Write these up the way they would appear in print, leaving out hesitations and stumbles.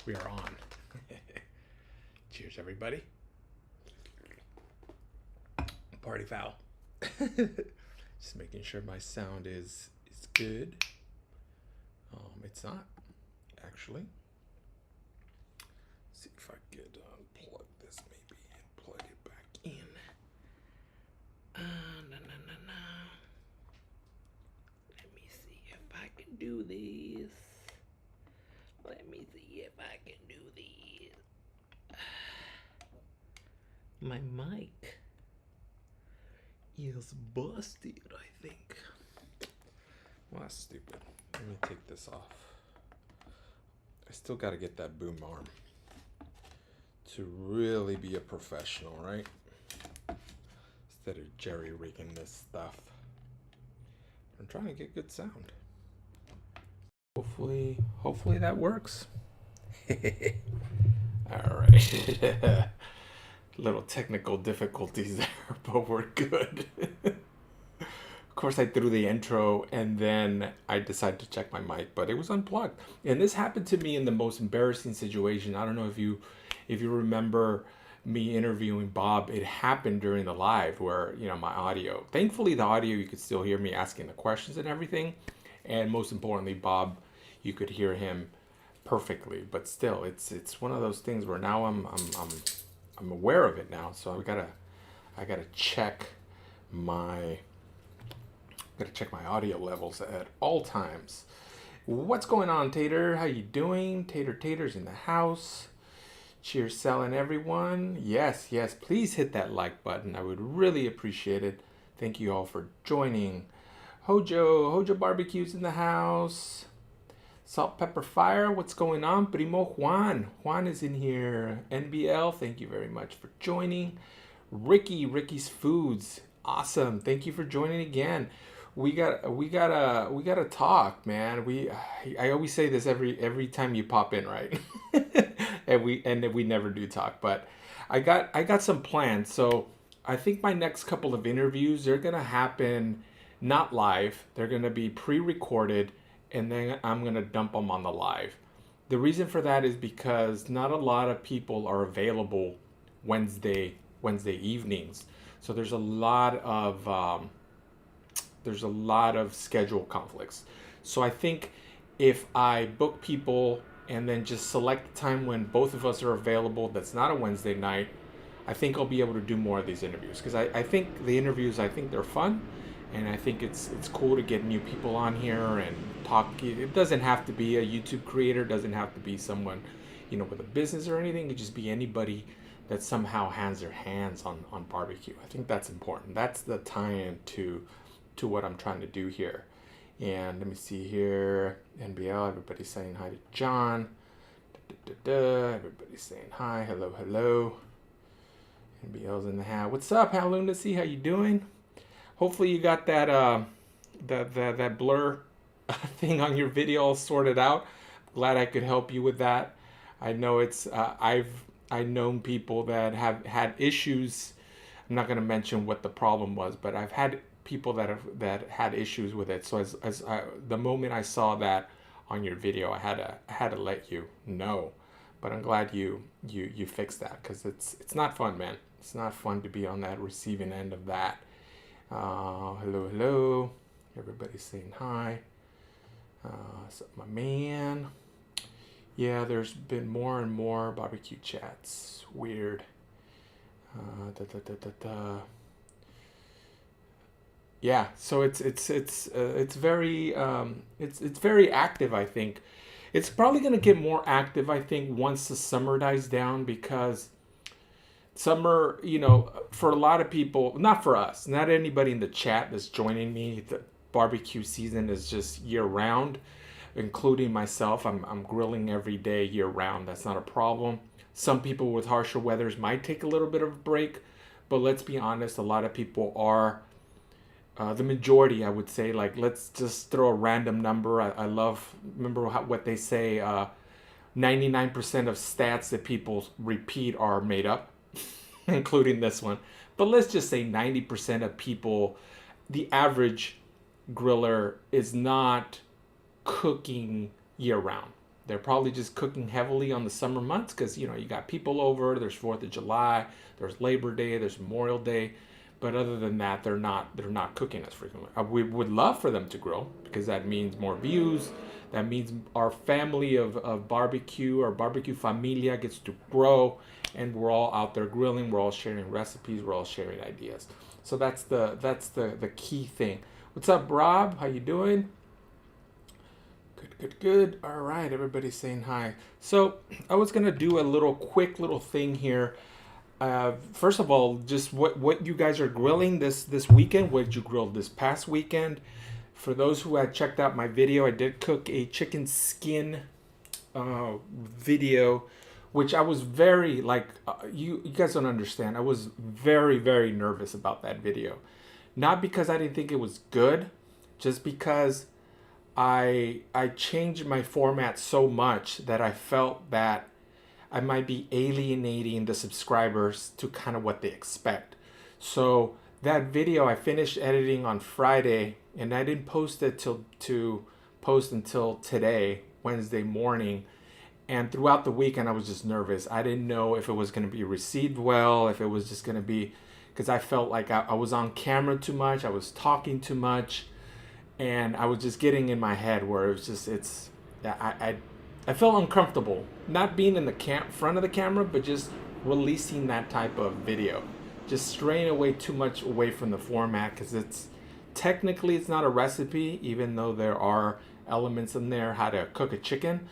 We are on. Cheers, everybody. Party foul. Just making sure my sound is good. It's not, actually. Let's see if I could unplug this maybe and plug it back in. Let me see if I can do this. Let me see if I can do this. My mic is busted, I think. Well, that's stupid. Let me take this off. I still got to get that boom arm to really be a professional, right? Instead of jerry-rigging this stuff. I'm trying to get good sound. Hopefully that works. All right. Little technical difficulties there, but we're good. Of course, I threw the intro and then I decided to check my mic, but it was unplugged. And this happened to me in the most embarrassing situation. I don't know if you remember me interviewing Bob. It happened during the live where, my audio. Thankfully, the audio, you could still hear me asking the questions and everything. And most importantly, Bob, you could hear him perfectly. But still, it's one of those things where now I'm aware of it now, so I gotta check my audio levels at all times. What's going on, Tater? How you doing? Tater's in the house. Cheers, selling everyone. Yes, please hit that like button. I would really appreciate it. Thank you all for joining. Hojo Barbecue's in the house. Salt Pepper Fire, what's going on? Primo Juan is in here. NBL, thank you very much for joining. Ricky's Foods, awesome. Thank you for joining again. We gotta talk, man. I always say this every time you pop in, right? and we never do talk, but I got some plans. So I think my next couple of interviews, they're gonna happen not live. They're gonna be pre-recorded, and then I'm going to dump them on the live. The reason for that is because not a lot of people are available Wednesday evenings. So there's a lot of schedule conflicts. So I think if I book people and then just select the time when both of us are available, that's not a Wednesday night, I think I'll be able to do more of these interviews. Because I think the interviews, I think they're fun. And I think it's cool to get new people on here and talk. It doesn't have to be a YouTube creator. It doesn't have to be someone, with a business or anything. It could just be anybody that somehow has their hands on barbecue. I think that's important. That's the tie-in to what I'm trying to do here. And let me see here. NBL, everybody's saying hi to John. Everybody's saying hi. Hello. NBL's in the house. What's up, Halundacy? How you doing? Hopefully you got that blur thing on your video all sorted out. Glad I could help you with that. I know I've known people that have had issues. I'm not going to mention what the problem was, but I've had people that had issues with it. So the moment I saw that on your video, I had to let you know. But I'm glad you fixed that, because it's not fun, man. It's not fun to be on that receiving end of that. Hello. Everybody's saying hi. What's up, my man? Yeah, there's been more and more barbecue chats. Weird. Yeah, so it's very very active, I think. It's probably going to get more active, I think, once the summer dies down, because summer, for a lot of people, not for us, not anybody in the chat that's joining me, the barbecue season is just year round, including myself. I'm grilling every day year round. That's not a problem. Some people with harsher weathers might take a little bit of a break, but let's be honest, a lot of people are, the majority, I would say, like, let's just throw a random number. Remember what they say, 99% of stats that people repeat are made up. Including this one. But let's just say 90% of people, the average griller is not cooking year round. They're probably just cooking heavily on the summer months because you got people over. There's 4th of July, there's Labor Day, there's Memorial Day, but other than that, they're not cooking as frequently. We would love for them to grill because that means more views. That means our family of barbecue, our barbecue familia gets to grow, and we're all out there grilling. We're all sharing recipes. We're all sharing ideas. So that's the key thing. What's up, Rob? How you doing? Good. All right, everybody's saying hi. So I was gonna do a quick little thing here. First of all, just what you guys are grilling this weekend. What did you grill this past weekend? For those who had checked out my video, I did cook a chicken skin video, which I was very you guys don't understand. I was very, very nervous about that video, not because I didn't think it was good, just because I changed my format so much that I felt that I might be alienating the subscribers to kind of what they expect. So that video I finished editing on Friday, and I didn't post it until today, Wednesday morning. And throughout the weekend, I was just nervous. I didn't know if it was going to be received well, if it was just going to be, because I felt like I was on camera too much, I was talking too much, and I was just getting in my head where it was just, I felt uncomfortable not being in the front of the camera, but just releasing that type of video, just straying away too much away from the format, because it's not a recipe, even though there are elements in there how to cook a chicken,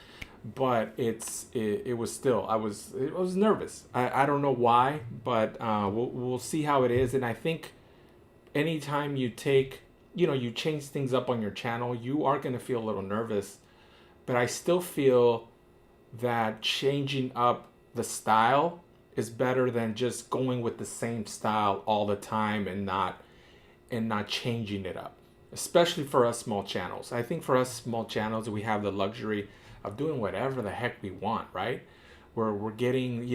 but it was still, I was nervous. I don't know why, but we'll see how it is. And I think anytime you you change things up on your channel, you are going to feel a little nervous. But I still feel that changing up the style is better than just going with the same style all the time and not changing it up. Especially for us small channels. I think for us small channels, we have the luxury of doing whatever the heck we want, right? We're getting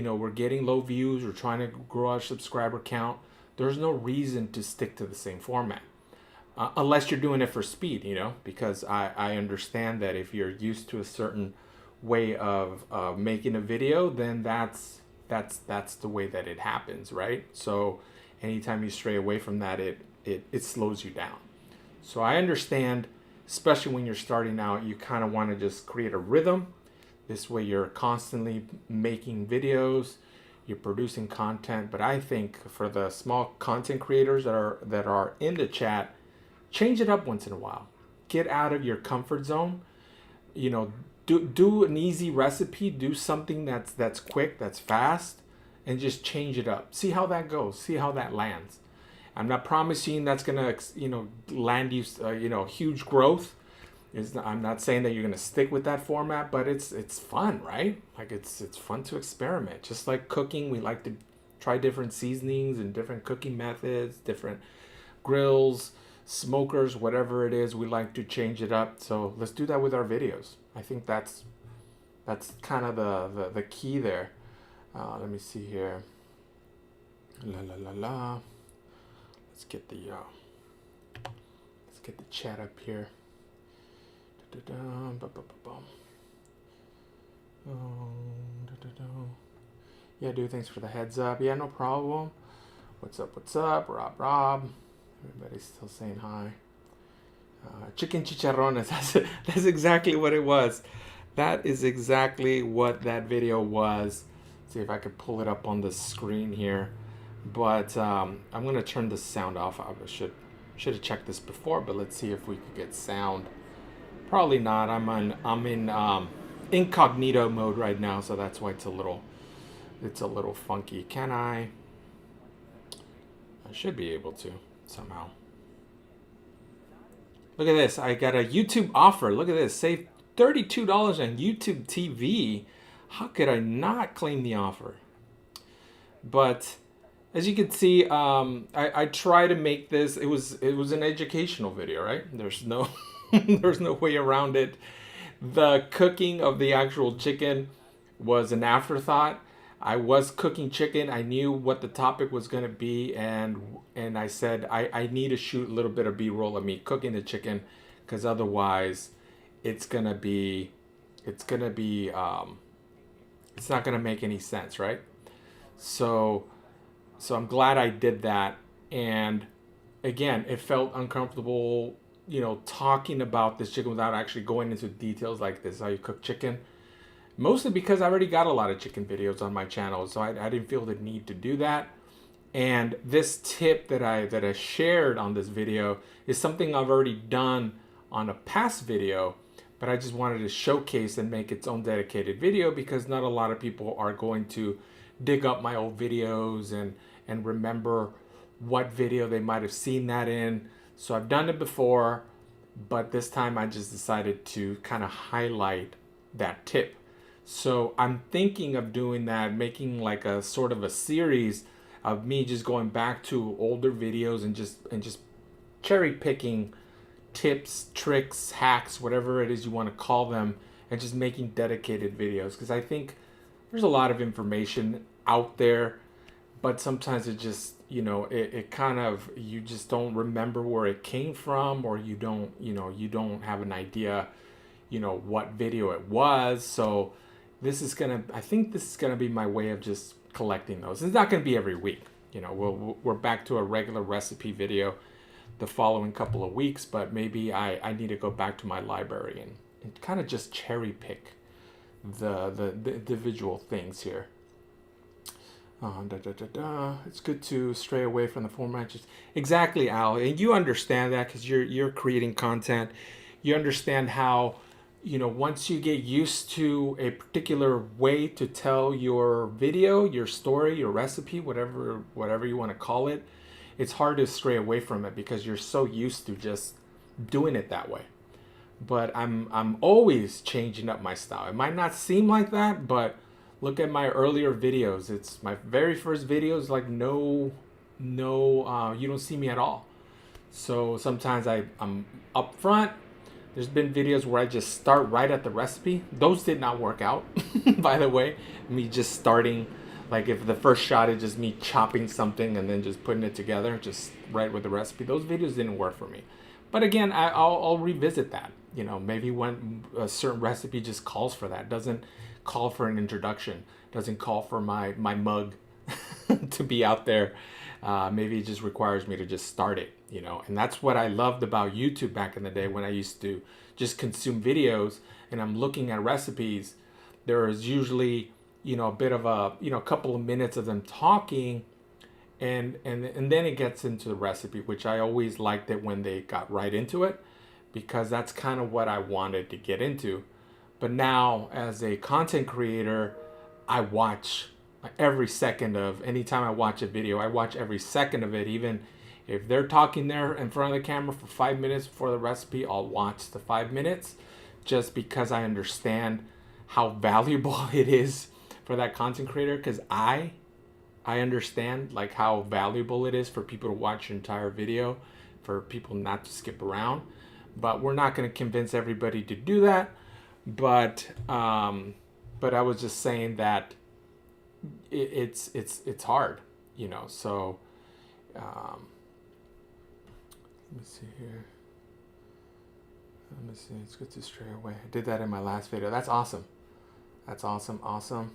low views, we're trying to grow our subscriber count. There's no reason to stick to the same format. Unless you're doing it for speed, because I understand that if you're used to a certain way of making a video, then that's the way that it happens, right? So anytime you stray away from that, it slows you down. So I understand, especially when you're starting out, you kind of want to just create a rhythm. This way you're constantly making videos, you're producing content. But I think for the small content creators that are in the chat, change it up once in a while. Get out of your comfort zone. Do an easy recipe. Do something that's quick, that's fast, and just change it up. See how that goes. See how that lands. I'm not promising that's gonna land you huge growth. I'm not saying that you're gonna stick with that format, but it's fun, right? Like it's fun to experiment. Just like cooking, we like to try different seasonings and different cooking methods, different grills, smokers, whatever it is, we like to change it up. So let's do that with our videos. I think that's kind of the key there. Let me see here. Let's get the chat up here. Yeah, dude, thanks for the heads up. Yeah, no problem. What's up, Rob? Everybody's still saying hi. Chicken chicharrones. That's exactly what it was. That is exactly what that video was. Let's see if I could pull it up on the screen here. But I'm gonna turn the sound off. I should have checked this before, but let's see if we could get sound. Probably not. I'm in incognito mode right now, so that's why it's a little funky. Can I should be able to somehow. Look at this. I got a YouTube offer. Look at this. Save $32 on YouTube TV. How could I not claim the offer? But as you can see, I try to make this. It was an educational video, right? There's no there's no way around it. The cooking of the actual chicken was an afterthought. I was cooking chicken. I knew what the topic was going to be, and I said I need to shoot a little bit of B-roll of me cooking the chicken, because otherwise it's gonna be it's gonna be it's not gonna make any sense, right? So I'm glad I did that. And again, it felt uncomfortable, talking about this chicken without actually going into details like this, how you cook chicken. Mostly because I already got a lot of chicken videos on my channel, so I didn't feel the need to do that. And this tip that I shared on this video is something I've already done on a past video, but I just wanted to showcase and make its own dedicated video because not a lot of people are going to dig up my old videos and remember what video they might have seen that in. So I've done it before, but this time I just decided to kind of highlight that tip. So I'm thinking of doing that, making like a sort of a series of me just going back to older videos and just cherry picking tips, tricks, hacks, whatever it is you want to call them, and just making dedicated videos. Because I think there's a lot of information out there, but sometimes it just, it kind of, you just don't remember where it came from, or you don't have an idea, what video it was. So I think this is gonna be my way of just collecting those. It's not gonna be every week. We're back to a regular recipe video the following couple of weeks, but maybe I need to go back to my library and kind of just cherry pick the individual things here. It's good to stray away from the format. Exactly, Al, and you understand that because you're creating content. You understand how, once you get used to a particular way to tell your video, your story, your recipe, whatever you want to call it, it's hard to stray away from it because you're so used to just doing it that way. But I'm always changing up my style. It might not seem like that, but look at my earlier videos. It's my very first videos, like no, you don't see me at all. So sometimes I'm up front. There's been videos where I just start right at the recipe. Those did not work out, by the way. Me just starting, like if the first shot is just me chopping something and then just putting it together, just right with the recipe. Those videos didn't work for me. But again, I'll revisit that. Maybe when a certain recipe just calls for that, doesn't call for an introduction, doesn't call for my mug to be out there. Maybe it just requires me to just start it, and that's what I loved about YouTube back in the day when I used to just consume videos and I'm looking at recipes. There is usually, a bit of a couple of minutes of them talking, and then it gets into the recipe, which I always liked it when they got right into it, because that's kind of what I wanted to get into. But now as a content creator, I watch every second of, anytime I watch a video, I watch every second of it. Even if they're talking there in front of the camera for 5 minutes before the recipe, I'll watch the 5 minutes, just because I understand how valuable it is for that content creator. Because I understand like how valuable it is for people to watch your entire video, for people not to skip around. But we're not going to convince everybody to do that. But I was just saying that it's hard, So let me see here. Let me see. It's good to stray away. I did that in my last video. That's awesome. That's awesome.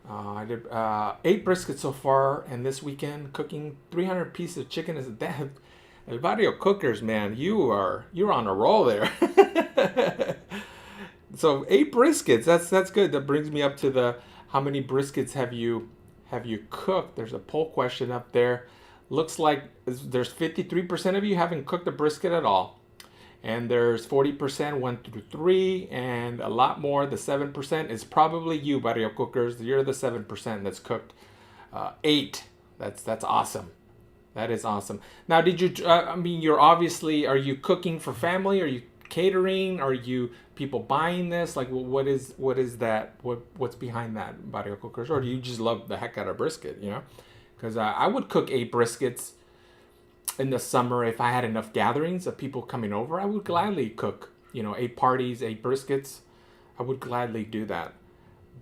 I did 8 briskets so far, and this weekend cooking 300 pieces of chicken is a damn. Barrio Cookers, man, you're on a roll there. So 8 briskets, that's good. That brings me up to the how many briskets have you cooked? There's a poll question up there. Looks like there's 53% of you haven't cooked a brisket at all, and there's 40% 1 through 3, and a lot more. The 7% is probably you, Barrio Cookers. You're the 7% that's cooked 8. That's awesome. That is awesome. Now, did you? You're obviously. Are you cooking for family? Are you catering? Are you people buying this? Like, what is that? What's behind that, Barrio Cookers? Or do you just love the heck out of brisket? Because I would cook 8 briskets in the summer if I had enough gatherings of people coming over. I would gladly cook. 8 parties, 8 briskets. I would gladly do that.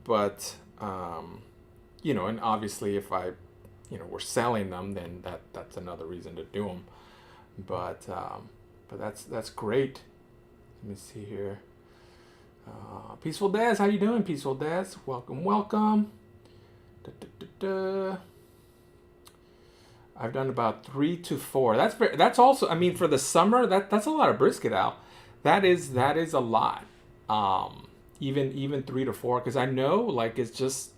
But and obviously if we're selling them, then that's another reason to do them. But that's great. Let me see here. Peaceful Des, how you doing, Peaceful Des? Welcome, welcome. Da, da, da, da. I've done about 3 to 4. That's also, I mean, for the summer, that's a lot of brisket, Al. That is a lot. Even 3 to 4, because I know like it's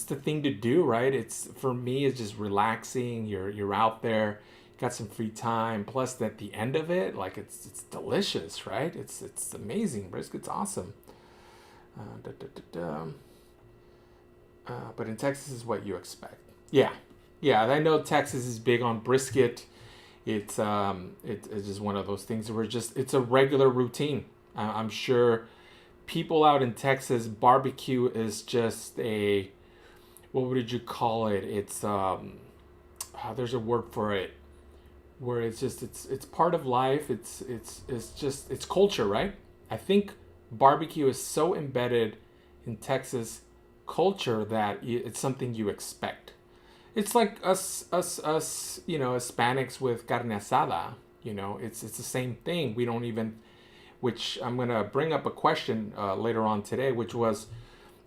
the thing to do, right? It's for me, it's just relaxing. You're out there, got some free time. Plus, at the end of it, like it's delicious, right? It's amazing. Brisket's awesome. Da, da, da, da. But in Texas is what you expect. Yeah, yeah. I know Texas is big on brisket. It's just one of those things where it's a regular routine. I'm sure people out in Texas, barbecue is just a, what would you call it? It's there's a word for it, where it's part of life. It's culture, right? I think barbecue is so embedded in Texas culture that it's something you expect. It's like us, Hispanics with carne asada. It's the same thing. We don't even, which I'm gonna bring up a question later on today, which was,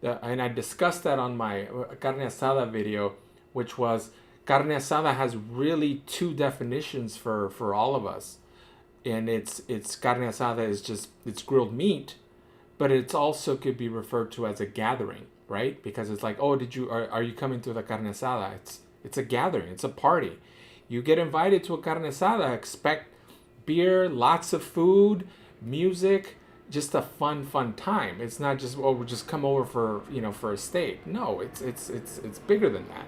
and I discussed that on my carne asada video, which was carne asada has really two definitions for all of us, and it's carne asada is just it's grilled meat, but it's also could be referred to as a gathering, right? Because it's like, oh, are you coming to the carne asada? It's a gathering, it's a party. You get invited to a carne asada, expect beer, lots of food, music, just a fun time. It's not just, oh, we'll just come over for a steak. No, it's bigger than that.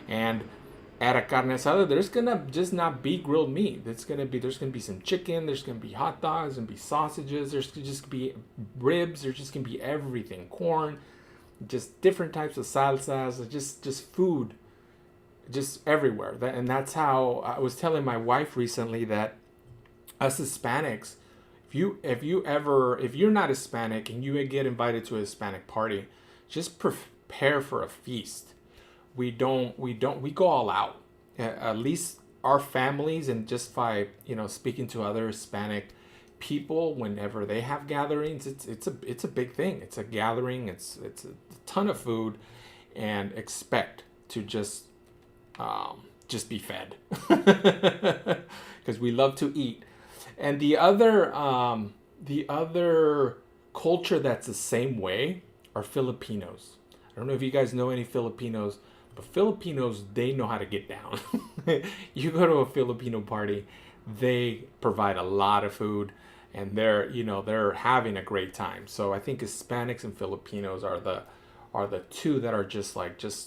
And at a carne asada, there's gonna just not be grilled meat. There's gonna be some chicken. There's gonna be hot dogs. There's gonna be sausages. There's just gonna be ribs. There's just gonna be everything, corn, just different types of salsas, just food, just everywhere. And that's how I was telling my wife recently that us Hispanics, if you're not Hispanic and you get invited to a Hispanic party, just prepare for a feast. We go all out. At least our families, and just by speaking to other Hispanic people, whenever they have gatherings, it's a big thing. It's a gathering. It's a ton of food, and expect to just be fed, because we love to eat. And the other culture that's the same way are Filipinos. I don't know if you guys know any Filipinos, but Filipinos, they know how to get down. You go to a Filipino party, they provide a lot of food, and they're having a great time. So I think Hispanics and Filipinos are the two that are just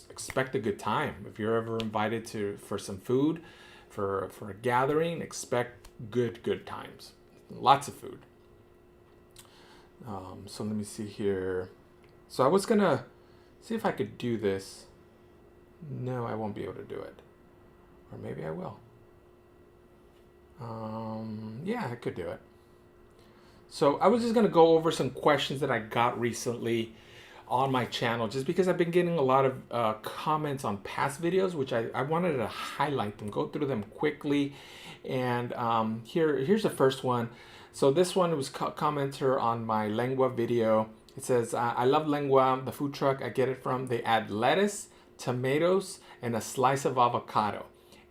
expect a good time. If you're ever invited for some food, for a gathering, expect good times. Lots of food. So let me see here. So I was gonna see if I could do this. No, I won't be able to do it. Or maybe I will. Yeah, I could do it. So I was just gonna go over some questions that I got recently on my channel, just because I've been getting a lot of comments on past videos, which I wanted to highlight them, go through them quickly. And here's the first one. So this one was commenter on my lengua video. It says, I love lengua, the food truck I get it from. They add lettuce, tomatoes, and a slice of avocado.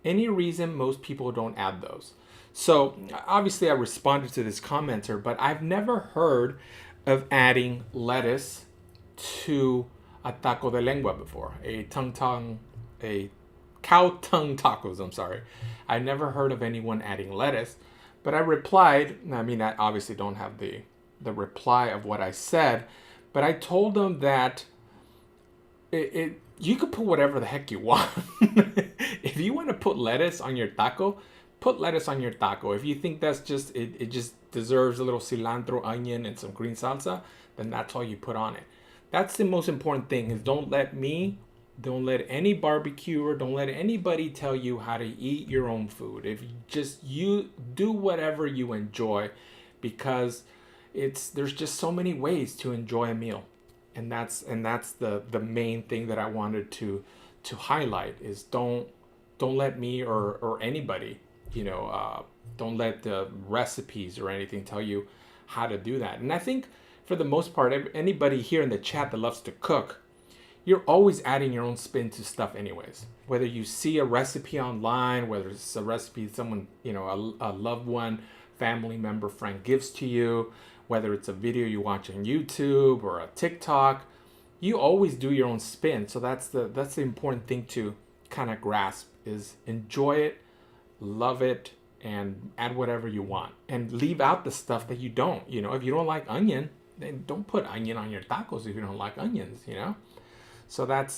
Any reason most people don't add those? So obviously I responded to this commenter, but I've never heard of adding lettuce to a taco de lengua before. A cow tongue tacos, I'm sorry. I never heard of anyone adding lettuce, but I replied, I mean, I obviously don't have the reply of what I said, but I told them that you could put whatever the heck you want. If you want to put lettuce on your taco, put lettuce on your taco. If you think that's it just deserves a little cilantro, onion, and some green salsa, then that's all you put on it. That's the most important thing, is don't let any barbecuer, don't let anybody tell you how to eat your own food. If you do whatever you enjoy, because there's just so many ways to enjoy a meal. And that's the main thing that I wanted to highlight, is don't let me or anybody, don't let the recipes or anything tell you how to do that. And I think for the most part, anybody here in the chat that loves to cook, you're always adding your own spin to stuff anyways. Whether you see a recipe online, whether it's a recipe someone, a loved one, family member, friend gives to you, whether it's a video you watch on YouTube or a TikTok, you always do your own spin. So that's the important thing to kind of grasp, is enjoy it, love it, and add whatever you want, and leave out the stuff that you don't. If you don't like onion, then don't put onion on your tacos if you don't like onions. So that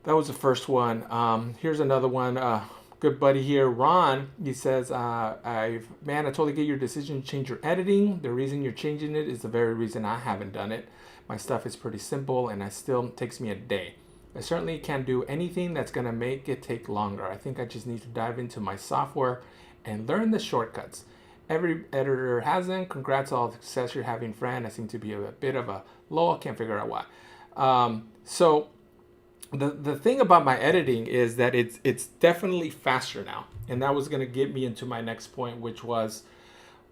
was the first one. Here's another one. Good buddy here, Ron. He says, I totally get your decision to change your editing. The reason you're changing it is the very reason I haven't done it. My stuff is pretty simple, and it still takes me a day. I certainly can't do anything that's going to make it take longer. I think I just need to dive into my software and learn the shortcuts. Every editor has them. Congrats on all the success you're having, friend. I seem to be a bit of a low. I can't figure out why. So the thing about my editing is that it's definitely faster now. And that was going to get me into my next point, which was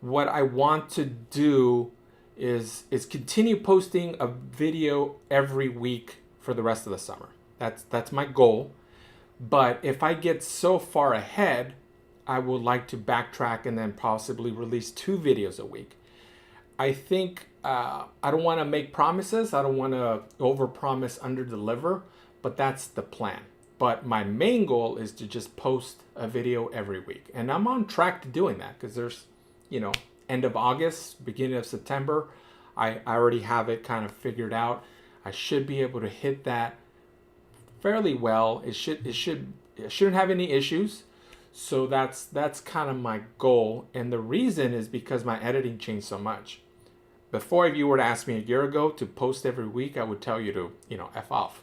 what I want to do is continue posting a video every week for the rest of the summer. That's my goal. But if I get so far ahead, I would like to backtrack and then possibly release 2 videos a week. I think I don't want to make promises. I don't want to overpromise, underdeliver, but that's the plan. But my main goal is to just post a video every week. And I'm on track to doing that because there's, end of August, beginning of September, I already have it kind of figured out. I should be able to hit that fairly well. It shouldn't have any issues. So that's kind of my goal. And the reason is because my editing changed so much. Before, if you were to ask me a year ago to post every week, I would tell you to, F off.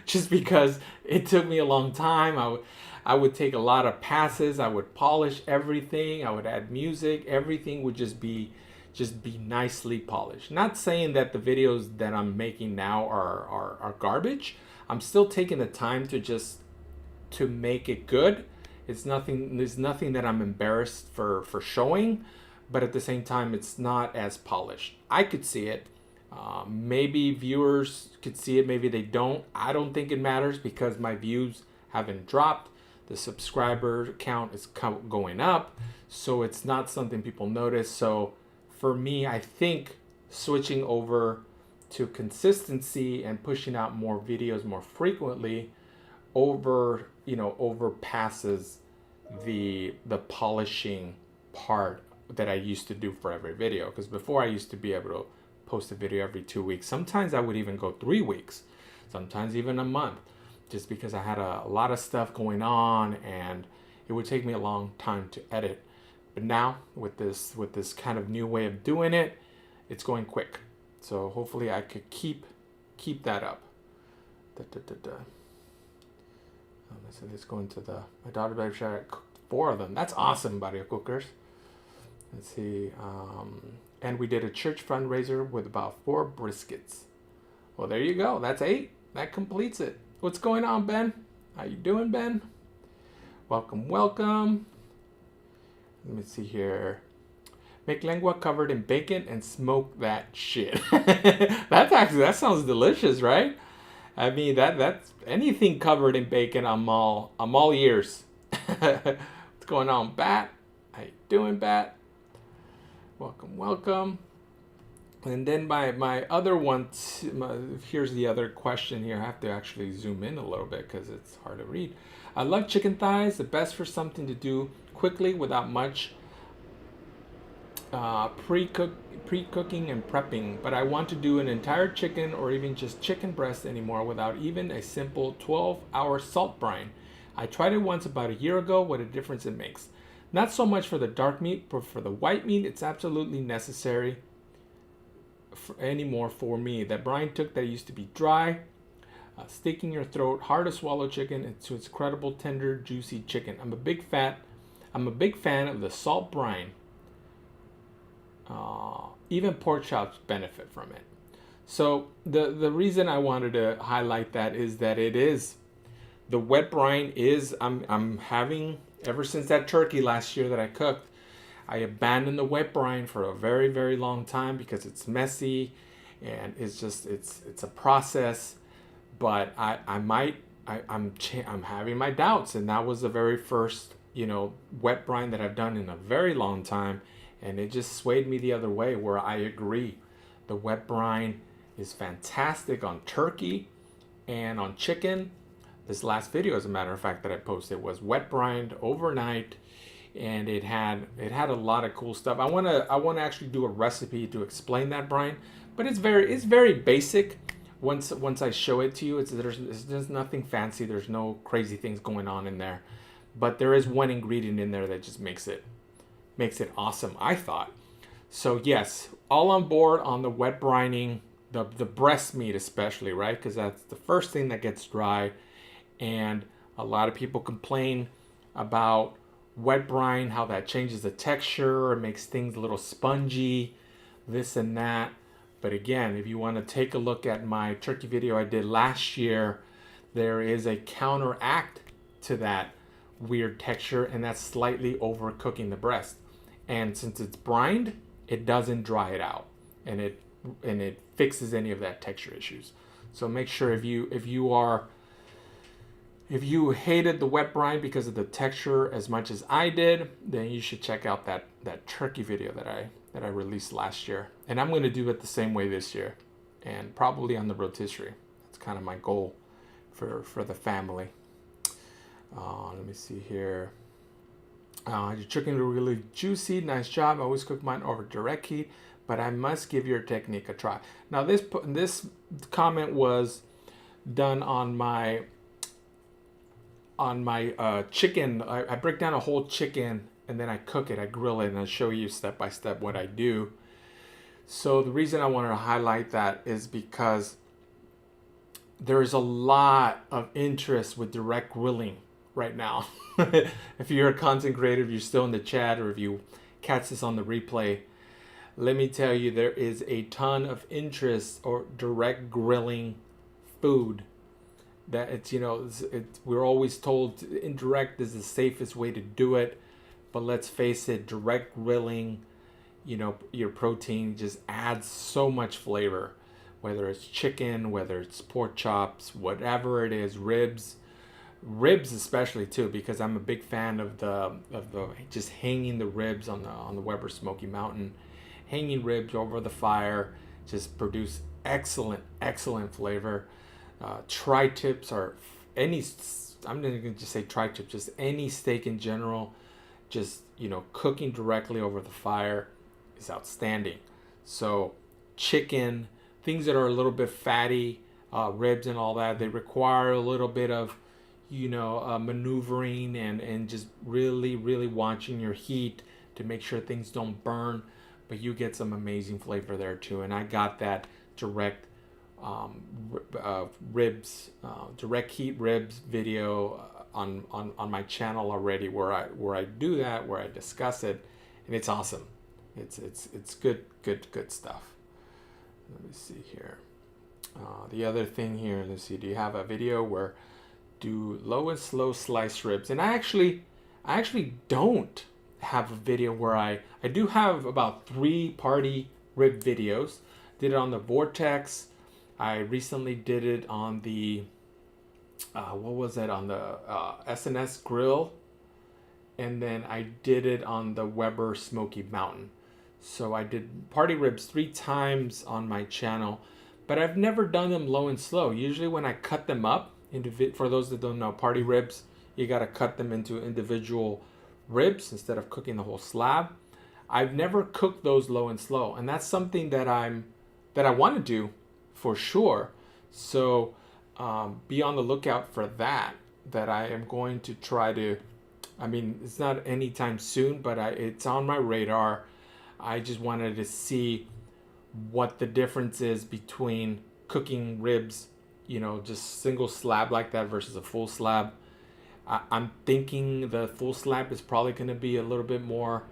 Just because it took me a long time. I would take a lot of passes. I would polish everything. I would add music. Everything would just be nicely polished. Not saying that the videos that I'm making now are garbage. I'm still taking the time to make it good. There's nothing that I'm embarrassed for showing, but at the same time, it's not as polished. I could see it. Maybe viewers could see it. Maybe they don't. I don't think it matters because my views haven't dropped. The subscriber count is going up. So it's not something people notice. So for me, I think switching over to consistency and pushing out more videos more frequently overpasses the polishing part that I used to do for every video. Because before, I used to be able to post a video every 2 weeks. Sometimes I would even go 3 weeks, sometimes even a month, just because I had a lot of stuff going on and it would take me a long time to edit. But now with this kind of new way of doing it, it's going quick. So hopefully I could keep that up. So let's go into my daughter's bedroom. I cooked 4 of them. That's awesome, buddy, cookers. Let's see. And we did a church fundraiser with about 4 briskets. Well, there you go. That's 8. That completes it. What's going on, Ben? How you doing, Ben? Welcome. Let me see here. Make lengua covered in bacon and smoke that shit. That sounds delicious, right? I mean, that's anything covered in bacon. I'm all ears. What's going on, Bat? How you doing, Bat? Welcome. And then my other one, here's the other question here. I have to actually zoom in a little bit because it's hard to read. I love chicken thighs. The best for something to do quickly without much pre-cooking and prepping. But I want to do an entire chicken or even just chicken breast anymore without even a simple 12-hour salt brine. I tried it once about a year ago. What a difference it makes. Not so much for the dark meat, but for the white meat, it's absolutely necessary anymore for me. That brine took that used to be dry, sticking your throat, hard to swallow chicken into its incredible, tender, juicy chicken. I'm a big fan of the salt brine. Even pork chops benefit from it. So the reason I wanted to highlight that is that it is the wet brine is I'm having. Ever since that turkey last year that I cooked, I abandoned the wet brine for a very, very long time because it's messy and it's a process. But I'm having my doubts, and that was the very first wet brine that I've done in a very long time, and it just swayed me the other way where I agree. The wet brine is fantastic on turkey and on chicken. This last video, as a matter of fact, that I posted was wet brined overnight, and it had a lot of cool stuff. I wanna actually do a recipe to explain that brine, but it's very basic. Once I show it to you, there's nothing fancy. There's no crazy things going on in there, but there is one ingredient in there that just makes it awesome, I thought. So yes, all on board on the wet brining, the breast meat especially, right? Because that's the first thing that gets dry, and a lot of people complain about wet brine, how that changes the texture, it makes things a little spongy, this and that. But again, if you want to take a look at my turkey video I did last year, there is a counteract to that weird texture, and that's slightly overcooking the breast. And since it's brined, it doesn't dry it out, and it fixes any of that texture issues. So make sure if you hated the wet brine because of the texture as much as I did, then you should check out that turkey video that I released last year. And I'm going to do it the same way this year, and probably on the rotisserie. That's kind of my goal for the family. Let me see here. Your chicken is really juicy. Nice job. I always cook mine over direct heat, but I must give your technique a try. Now this comment was done on my chicken. I break down a whole chicken and then I cook it, I grill it, and I show you step by step what I do. So the reason I wanted to highlight that is because there's a lot of interest with direct grilling right now. If you're a content creator, if you're still in the chat, or if you catch this on the replay, let me tell you, there is a ton of interest or direct grilling food. That it's we're always told indirect is the safest way to do it, but let's face it, direct grilling, your protein just adds so much flavor, whether it's chicken, whether it's pork chops, whatever it is, ribs especially too, because I'm a big fan of the just hanging the ribs on the Weber Smoky Mountain, hanging ribs over the fire just produce excellent flavor. Tri-tips are I'm not going to just say tri-tip, just any steak in general, just cooking directly over the fire is outstanding. So chicken, things that are a little bit fatty, ribs and all that, they require a little bit of maneuvering and just really watching your heat to make sure things don't burn, but you get some amazing flavor there too. And I got that direct direct heat ribs video on my channel already, where I do that, where I discuss it, and it's awesome. It's good stuff. Let me see here. The other thing here, let's see, do you have a video where do low and slow sliced ribs? And I actually don't have a video where I do have about 3 party rib videos. Did it on the Vortex. I recently did it on the on the S&S grill, and then I did it on the Weber Smoky Mountain. So I did party ribs 3 times on my channel, but I've never done them low and slow. Usually when I cut them up for those that don't know, party ribs, you got to cut them into individual ribs instead of cooking the whole slab. I've never cooked those low and slow, and that's something that I want to do for sure. So be on the lookout for that I am going to try to, it's not anytime soon, but it's on my radar. I just wanted to see what the difference is between cooking ribs, just single slab like that versus a full slab. I'm thinking the full slab is probably going to be a little bit more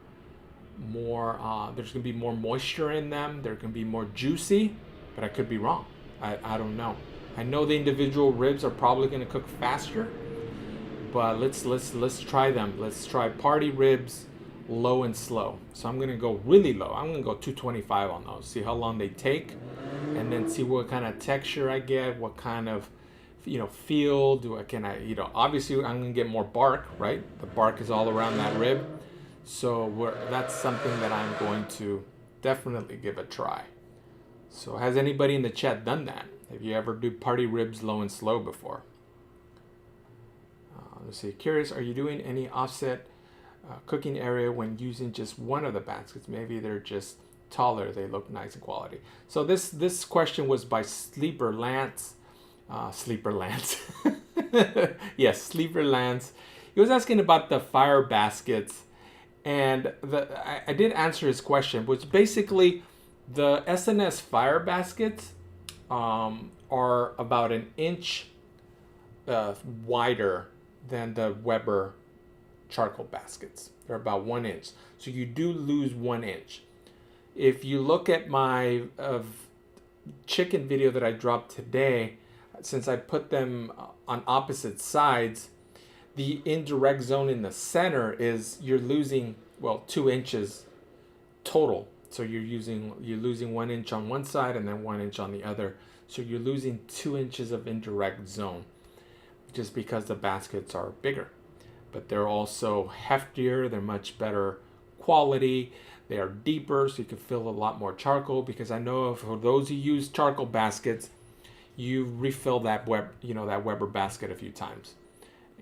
there's going to be more moisture in them. They're going to be more juicy, but I could be wrong. I don't know. I know the individual ribs are probably going to cook faster, but let's try them. Let's try party ribs low and slow. So I'm gonna go really low. I'm gonna go 225 on those. See how long they take, and then see what kind of texture I get, what kind of feel obviously I'm gonna get more bark, right? The bark is all around that rib, so that's something that I'm going to definitely give a try. So has anybody in the chat done that? Have you ever do party ribs low and slow before? Let's see. Curious, are you doing any offset cooking area when using just one of the baskets? Maybe they're just taller. They look nice in quality. So this question was by Sleeper Lance. Sleeper Lance. Yes, Sleeper Lance. He was asking about the fire baskets, and I did answer his question, which basically the SNS fire baskets are about an inch wider than the Weber charcoal baskets. They're about 1 inch. So you do lose 1 inch. If you look at my chicken video that I dropped today, since I put them on opposite sides, the indirect zone in the center is you're losing 2 inches total. So you're losing 1 inch on one side and then 1 inch on the other. So you're losing 2 inches of indirect zone just because the baskets are bigger. But they're also heftier, they're much better quality, they are deeper, so you can fill a lot more charcoal, because I know for those who use charcoal baskets, you refill that Weber basket a few times.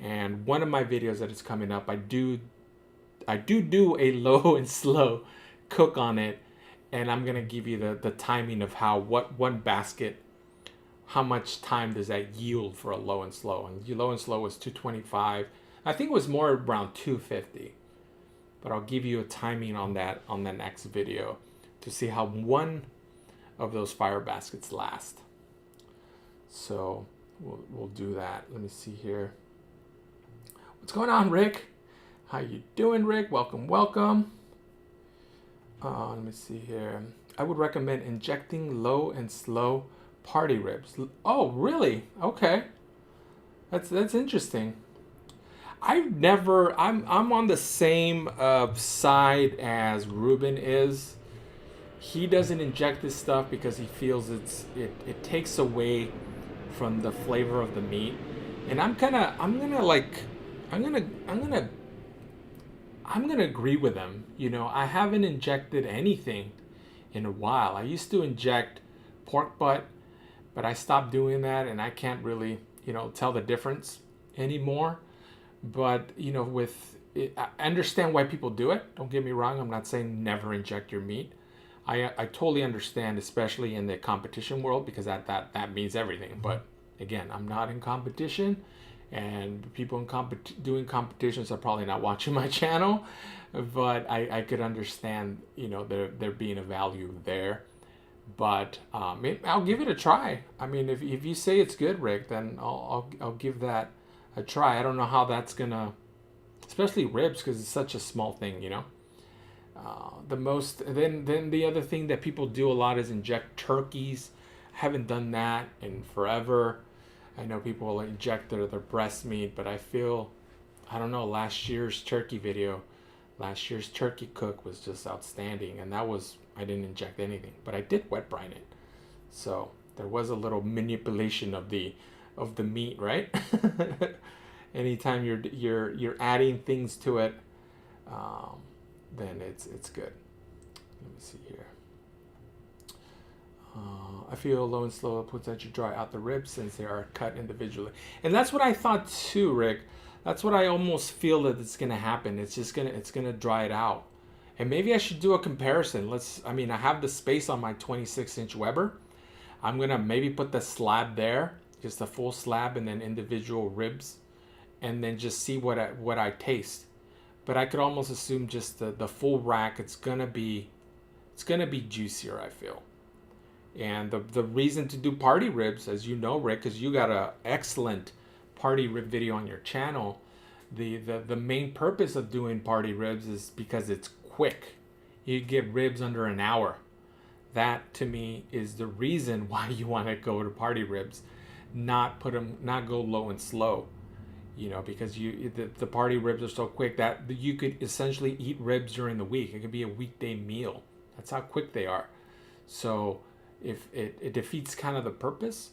And one of my videos that is coming up, I do a low and slow cook on it, and I'm gonna give you the timing of what one basket, how much time does that yield for a low and slow. And low and slow was 225. I think it was more around 250, but I'll give you a timing on that on the next video to see how one of those fire baskets last. So we'll do that. Let me see here. What's going on, Rick? How you doing, Rick? Welcome. Let me see here. I would recommend injecting low and slow party ribs. Oh, really? Okay. That's interesting. I'm on the same side as Ruben is. He doesn't inject this stuff because he feels it takes away from the flavor of the meat. And I'm gonna agree with him. I haven't injected anything in a while. I used to inject pork butt, but I stopped doing that, and I can't really, tell the difference anymore. But, I understand why people do it. Don't get me wrong. I'm not saying never inject your meat. I totally understand, especially in the competition world, because that means everything. But again, I'm not in competition, and people doing competitions are probably not watching my channel. But I could understand, there being a value there. But I'll give it a try. I mean, if you say it's good, Rick, then I'll give that a try. I don't know how that's gonna, especially ribs, because it's such a small thing, Then the other thing that people do a lot is inject turkeys. I haven't done that in forever. I know people will inject their breast meat, but I don't know, last year's turkey cook was just outstanding, and I didn't inject anything, but I did wet brine it. So there was a little manipulation of the meat, right? Anytime you're adding things to it, then it's good. Let me see here. I feel low and slow potentially dry out the ribs since they are cut individually, and that's what I thought too, Rick. That's what I almost feel that it's gonna happen. It's gonna dry it out, and maybe I should do a comparison. I have the space on my 26-inch Weber. I'm gonna maybe put the slab there, just a full slab, and then individual ribs, and then just see what I taste. But I could almost assume just the full rack, it's gonna be juicier, I feel. And the reason to do party ribs, as you know, Rick, because you got an excellent party rib video on your channel. The main purpose of doing party ribs is because it's quick. You get ribs under an hour. That to me is the reason why you want to go to party ribs, not go low and slow. because the party ribs are so quick that you could essentially eat ribs during the week. It could be a weekday meal. That's how quick they are. So if it defeats kind of the purpose,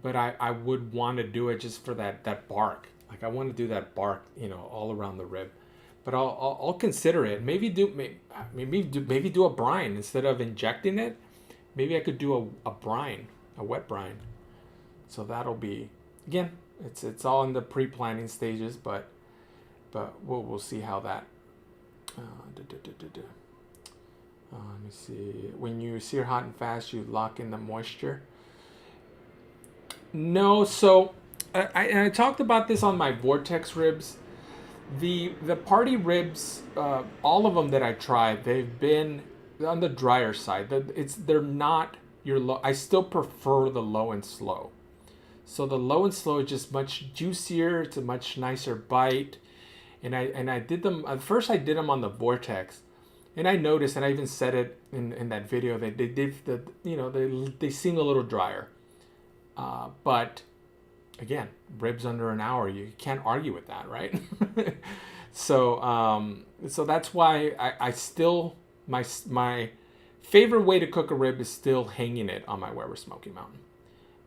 but I would want to do it just for that bark. Like I want to do that bark, all around the rib. But I'll consider it. Maybe do a brine instead of injecting it. Maybe I could do a brine, a wet brine. So that'll be, again, it's all in the pre-planning stages, but we'll see how that. Let me see. When you sear hot and fast, you lock in the moisture. No, so I talked about this on my Vortex ribs. The party ribs, all of them that I tried, they've been on the drier side. They're not your low. I still prefer the low and slow. So the low and slow is just much juicier. It's a much nicer bite. And I did them at first. I did them on the Vortex, and I noticed, and I even said it in that video that they seem a little drier. But again, ribs under an hour, you can't argue with that, right? So that's why I still, my favorite way to cook a rib is still hanging it on my Weber Smoky Mountain,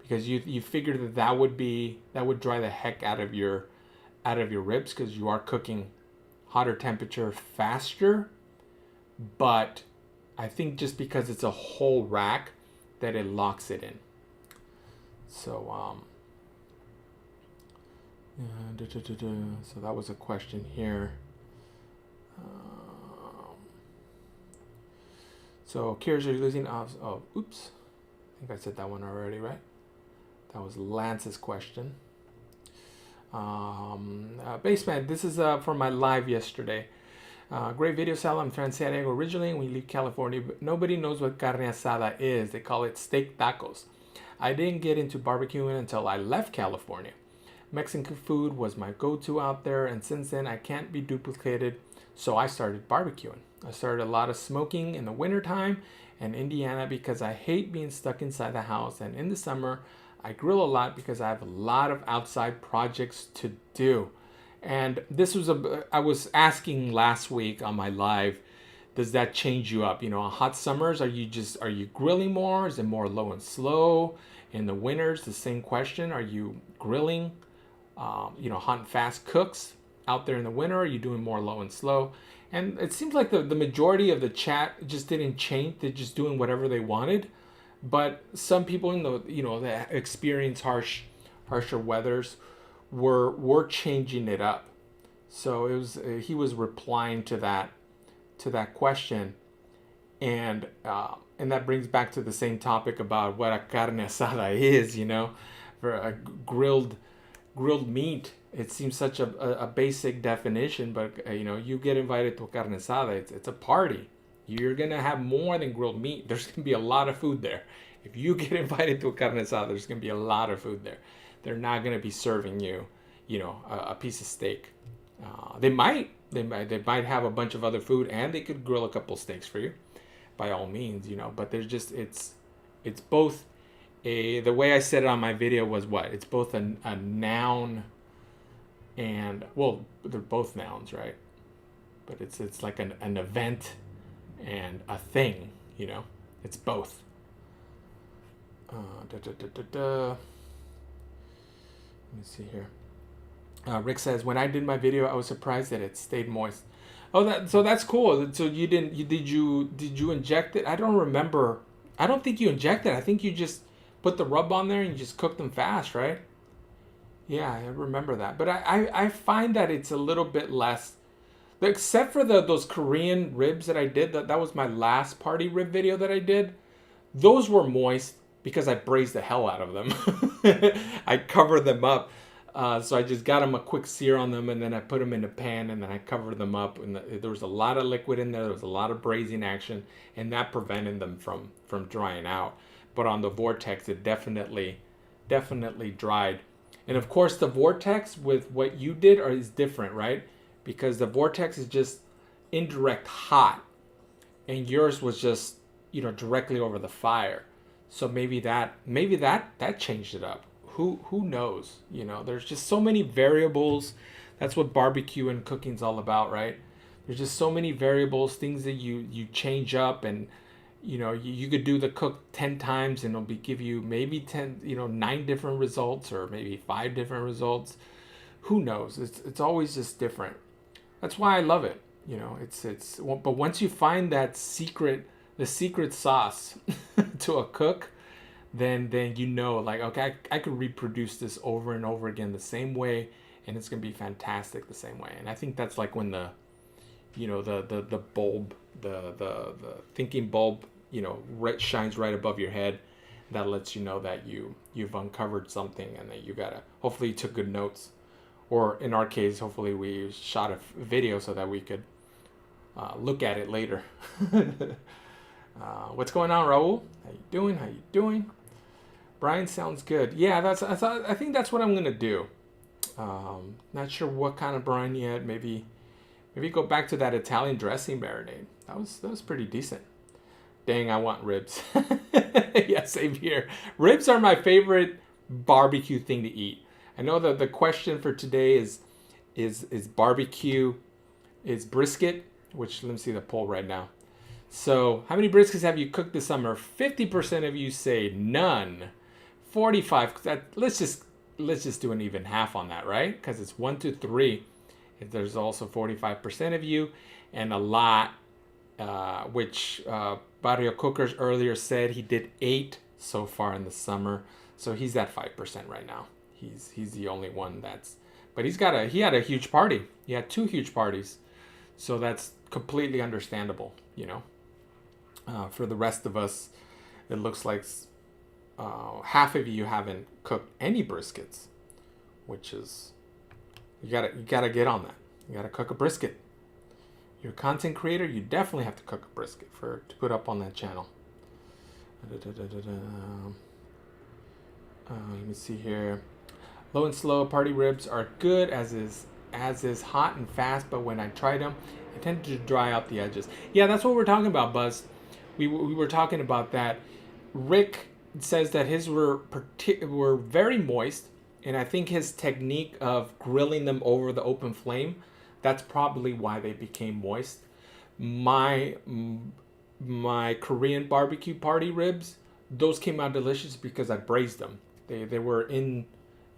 because you figured that would dry the heck out of your ribs, because you are cooking hotter temperature faster. But I think just because it's a whole rack that it locks it in. So so that was a question here. So curious, are you losing? Oh, oops. I think I said that one already, right? That was Lance's question. Baseman, this is from my live yesterday. Great video, Sal. I'm from San Diego originally, and we leave California, but nobody knows what carne asada is. They call it steak tacos. I didn't get into barbecuing until I left California. Mexican food was my go-to out there, and since then I can't be duplicated, so I started barbecuing. I started a lot of smoking in the wintertime in Indiana because I hate being stuck inside the house, and in the summer I grill a lot because I have a lot of outside projects to do. And this was I was asking last week on my live, does that change you up? On hot summers, are you grilling more? Is it more low and slow? In the winters, the same question. Are you grilling, hot and fast cooks out there in the winter? Are you doing more low and slow? And it seems like the majority of the chat just didn't change. They're just doing whatever they wanted. But some people in that experience harsher weathers were changing it up. So it was he was replying to that question, and that brings back to the same topic about what a carne asada is. For a grilled meat, it seems such a basic definition, but you get invited to a carne asada, it's a party. You're gonna have more than grilled meat. There's gonna be a lot of food there. If you get invited to a carne asada, there's gonna be a lot of food there. They're not gonna be serving you, a piece of steak. They might have a bunch of other food, and they could grill a couple steaks for you, by all means, But there's just it's both the way I said it on my video was what? It's both a noun and, well, they're both nouns, right? But it's like an event and a thing, It's both. Let me see here. Rick says, when I did my video, I was surprised that it stayed moist. Oh, so that's cool. So did you inject it? I don't remember. I don't think you injected it. I think you just put the rub on there and you just cooked them fast, right? Yeah, I remember that. But I find that it's a little bit less, except for those Korean ribs that I did. That was my last party rib video that I did. Those were moist because I braised the hell out of them. I covered them up. So I just got them a quick sear on them, and then I put them in the pan, and then I covered them up. And there was a lot of liquid in there. There was a lot of braising action, and that prevented them from drying out. But on the Vortex, it definitely dried. And of course, the Vortex with what you did is different, right? Because the Vortex is just indirect hot, and yours was just directly over the fire. So maybe that changed it up. who knows? You know, there's just so many variables. That's what barbecue and cooking's all about, right? There's just so many variables, things that you change up, and you know, you could do the cook 10 times and it'll be give you maybe 10, you know, 9 different results, or maybe 5 different results. Who knows? It's always just different. That's why I love it. You know, it's but once you find that the secret sauce to a cook, then you know, like, okay, I could reproduce this over and over again the same way, and it's gonna be fantastic the same way. And I think that's like when the, you know, the bulb, the thinking bulb, you know, shines right above your head. That lets you know that you've uncovered something, and that you gotta, hopefully you took good notes, or in our case, hopefully we shot a video so that we could look at it later. What's going on, Raul? How you doing? How you doing? Brian sounds good. Yeah, I think that's what I'm gonna do. Not sure what kind of brine yet. Maybe go back to that Italian dressing marinade. That was pretty decent. Dang, I want ribs. Yeah, same here. Ribs are my favorite barbecue thing to eat. I know that the question for today is barbecue, is brisket, which, let me see the poll right now. So, how many briskets have you cooked this summer? 50% of you say none. 45. Let's just do an even half on that, right? Because it's 1 to 3. There's also 45% of you, and a lot, which Barrio Cookers earlier said he did 8 so far in the summer. So he's at 5% right now. He's the only one but he had a huge party. He had 2 huge parties. So that's completely understandable, you know. For the rest of us, it looks like half of you haven't cooked any briskets, which is, you gotta get on that. You gotta cook a brisket. You're a content creator, you definitely have to cook a brisket to put up on that channel. Let me see here. Low and slow party ribs are good as is hot and fast, but when I tried them, it tended to dry out the edges. Yeah, that's what we're talking about, Buzz. We were talking about that. Rick says that his were very moist, and I think his technique of grilling them over the open flame, that's probably why they became moist. My Korean barbecue party ribs, those came out delicious because I braised them. They were in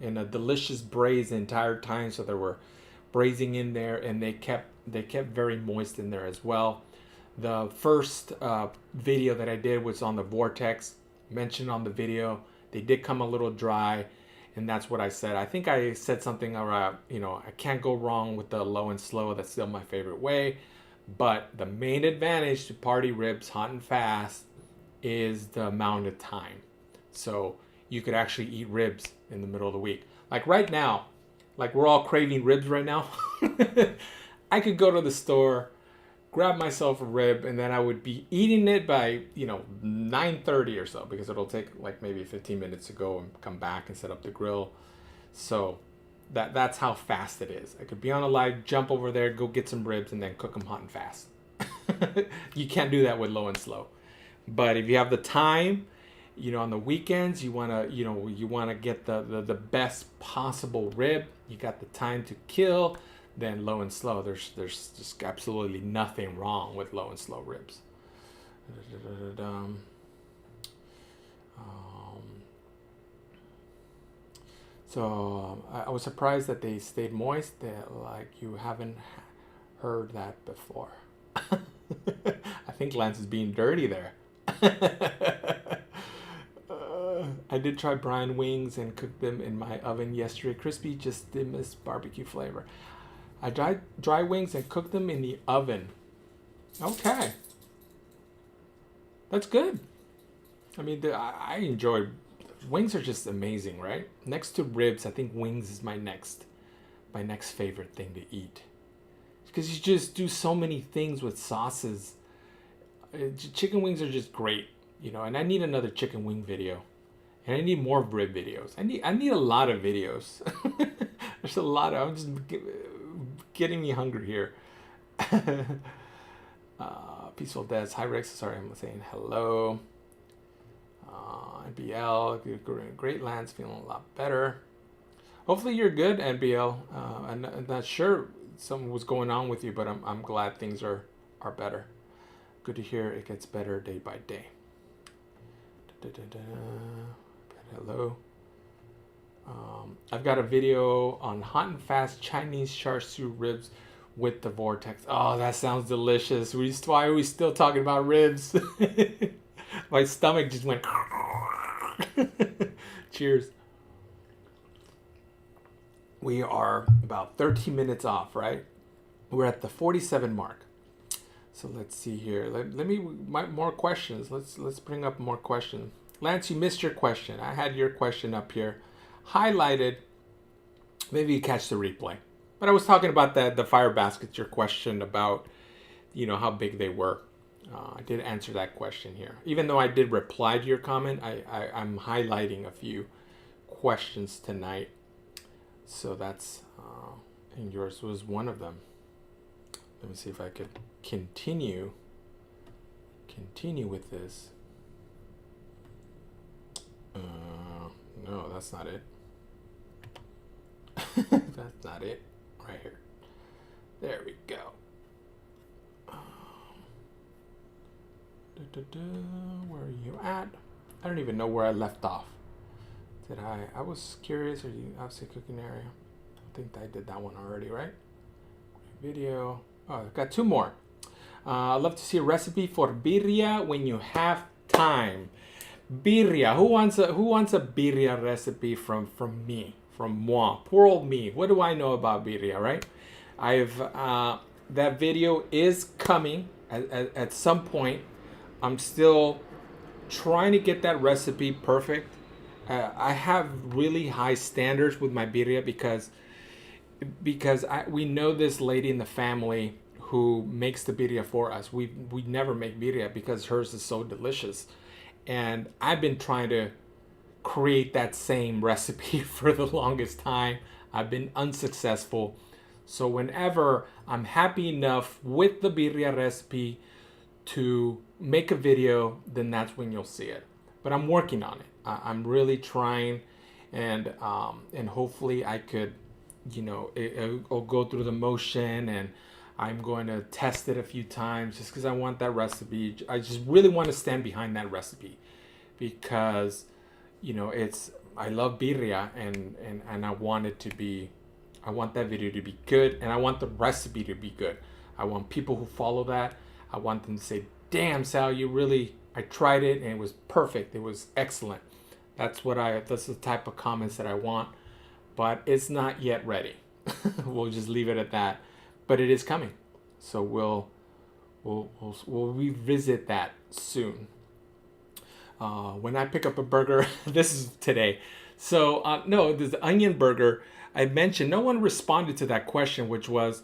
a delicious braise the entire time, so they were braising in there, and they kept very moist in there as well. The first video that I did was on the Vortex, mentioned on the video. They did come a little dry, and that's what I said. I think I said something around, you know, I can't go wrong with the low and slow. That's still my favorite way. But the main advantage to party ribs, hot and fast, is the amount of time. So you could actually eat ribs in the middle of the week. Like right now, like we're all craving ribs right now. I could go to the store, grab myself a rib, and then I would be eating it by, you know, 9:30 or so, because it'll take like maybe 15 minutes to go and come back and set up the grill. So that's how fast it is. I could be on a live, jump over there, go get some ribs, and then cook them hot and fast. You can't do that with low and slow. But if you have the time, you know, on the weekends, you wanna get the best possible rib. You got the time to kill. Then low and slow. There's just absolutely nothing wrong with low and slow ribs. So I was surprised that they stayed moist. Like, you haven't heard that before. I think Lance is being dirty there. I did try brine wings and cooked them in my oven yesterday. Crispy, just didn't miss barbecue flavor. I dried dry wings and cooked them in the oven. Okay. That's good. I mean, I enjoy, wings are just amazing, right? Next to ribs, I think wings is my next favorite thing to eat. Because you just do so many things with sauces. Chicken wings are just great, you know, and I need another chicken wing video. And I need more rib videos. I need a lot of videos. There's a lot of, I'm just getting me hungry here. Peaceful Des, hi Rex, sorry I'm saying hello. NBL, great Lance, feeling a lot better. Hopefully you're good, NBL. I'm not sure something was going on with you, but I'm glad things are better. Good to hear it gets better day by day. Hello. I've got a video on hot and fast Chinese char siu ribs with the vortex. Oh, that sounds delicious. Why are we still talking about ribs? My stomach just went. Cheers. We are about 13 minutes off, right? We're at the 47 mark. So let's see here. Let me more questions. Let's bring up more questions. Lance, you missed your question. I had your question up here, highlighted. Maybe you catch the replay. But I was talking about the fire baskets. Your question about, how big they were. I did answer that question here. Even though I did reply to your comment, I'm highlighting a few questions tonight. So that's, and yours was one of them. Let me see if I could continue with this. No, that's not it. That's not it. Right here. There we go. Where are you at? I don't even know where I left off. I was curious. Are you obviously cooking area? I think I did that one already, right? Video. Oh, I've got two more. I'd love to see a recipe for birria when you have time. Birria. Who wants a birria recipe from me? From moi. Poor old me. What do I know about birria, right? That video is coming at some point. I'm still trying to get that recipe perfect. I have really high standards with my birria because we know this lady in the family who makes the birria for us. We never make birria because hers is so delicious. And I've been trying to create that same recipe for the longest time. I've been unsuccessful. So whenever I'm happy enough with the birria recipe to make a video, then that's when you'll see it. But I'm working on it. I'm really trying, and hopefully I could, I'll go through the motion, and I'm going to test it a few times just because I want that recipe. I just really want to stand behind that recipe because, I love birria and I want it to be, I want that video to be good, and I want the recipe to be good. I want people who follow that, I want them to say, damn, Sal, I tried it and it was perfect. It was excellent. That's the type of comments that I want, but it's not yet ready. We'll just leave it at that, but it is coming. So we'll revisit that soon. When I pick up a burger, this is today. So no, this onion burger I mentioned, no one responded to that question, which was,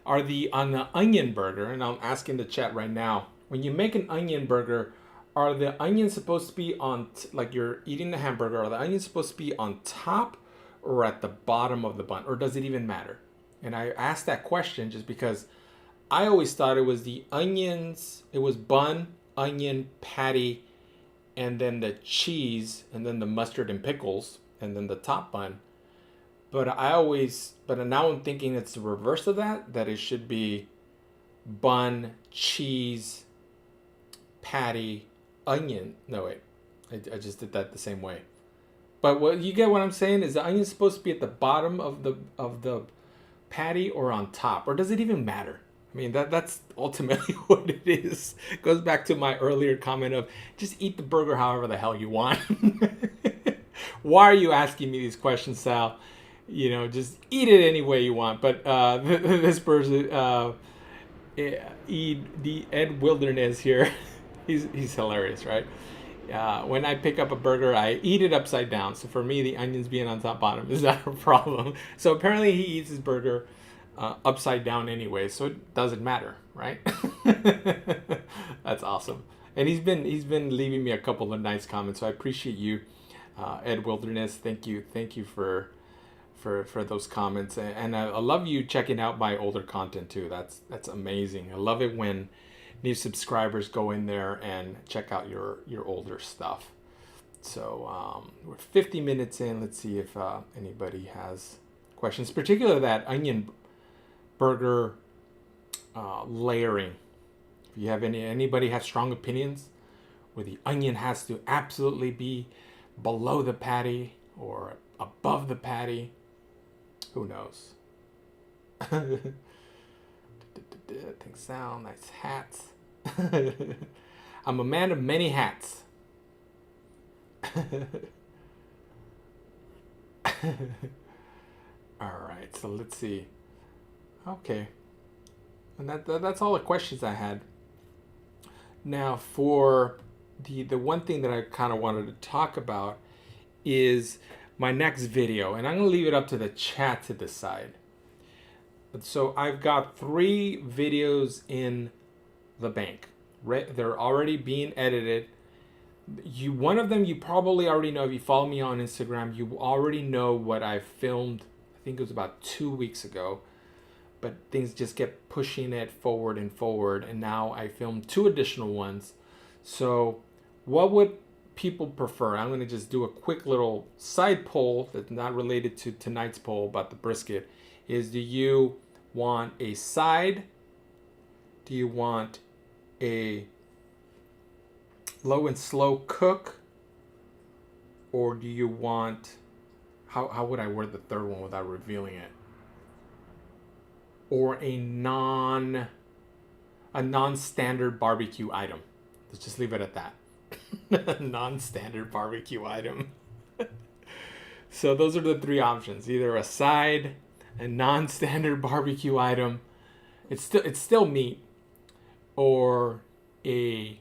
on the onion burger, and I'm asking the chat right now, when you make an onion burger, are the onions supposed to be on, like you're eating the hamburger, are the onions supposed to be on top or at the bottom of the bun? Or does it even matter? And I asked that question just because I always thought it was the onions, it was bun, onion, patty, and then the cheese, and then the mustard and pickles, and then the top bun. But now I'm thinking it's the reverse of that it should be bun, cheese, patty, onion. No, wait. I just did that the same way. But what you get what I'm saying is the onion supposed to be at the bottom of the patty or on top, or does it even matter? I mean, that's ultimately what it is. It goes back to my earlier comment of just eat the burger however the hell you want. Why are you asking me these questions, Sal? Just eat it any way you want. But this person, Ed Wilderness here, he's hilarious, right? When I pick up a burger, I eat it upside down. So for me, the onions being on top bottom is not a problem. So apparently he eats his burger upside down anyway, so it doesn't matter, right? That's awesome. And he's been leaving me a couple of nice comments, so I appreciate you, Ed Wilderness. Thank you for those comments, and I love you checking out my older content too. That's amazing. I love it when new subscribers go in there and check out your older stuff. So we're 50 minutes in. Let's see if anybody has questions, particularly that onion burger layering. If you have anybody has strong opinions where the onion has to absolutely be below the patty or above the patty, who knows? Things sound nice hats. I'm a man of many hats. All right, so let's see. Okay, and that's all the questions I had. Now, for the one thing that I kind of wanted to talk about is my next video, and I'm gonna leave it up to the chat to decide. So I've got 3 videos in the bank. They're already being edited. One of them you probably already know. If you follow me on Instagram, you already know what I filmed. I think it was about 2 weeks ago, but things just kept pushing it forward and forward, and now I filmed 2 additional ones. So what would people prefer? I'm going to just do a quick little side poll that's not related to tonight's poll about the brisket. Is, do you want a side? Do you want a low and slow cook? Or do you want, how would I word the third one without revealing it? Or a non-standard barbecue item. Let's just leave it at that. Non-standard barbecue item. So those are the 3 options. Either a side, a non-standard barbecue item, it's still meat, or a